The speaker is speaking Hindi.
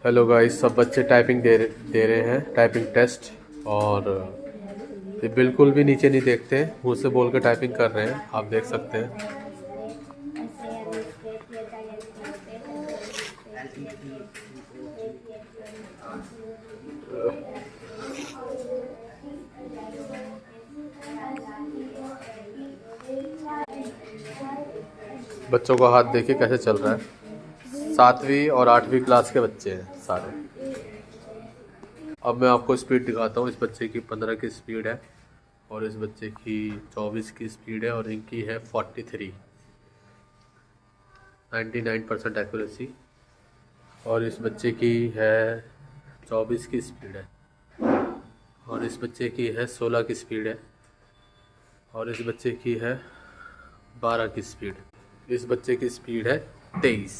हेलो गाइस, सब बच्चे टाइपिंग दे रहे हैं टाइपिंग टेस्ट। और ये बिल्कुल भी नीचे नहीं देखते, मुंह से बोल के टाइपिंग कर रहे हैं, आप देख सकते हैं। बच्चों का हाथ देखिए कैसे चल रहा है। 7वीं और 8वीं क्लास के बच्चे हैं सारे। अब मैं आपको स्पीड दिखाता हूँ। इस बच्चे की 15 की स्पीड है और इस बच्चे की 24 की स्पीड है और इनकी है 43, 99% एक्यूरेसी। और इस बच्चे की है 24 की स्पीड है और इस बच्चे की है 16 की स्पीड है और इस बच्चे की है 12 की स्पीड। इस बच्चे की स्पीड है 23।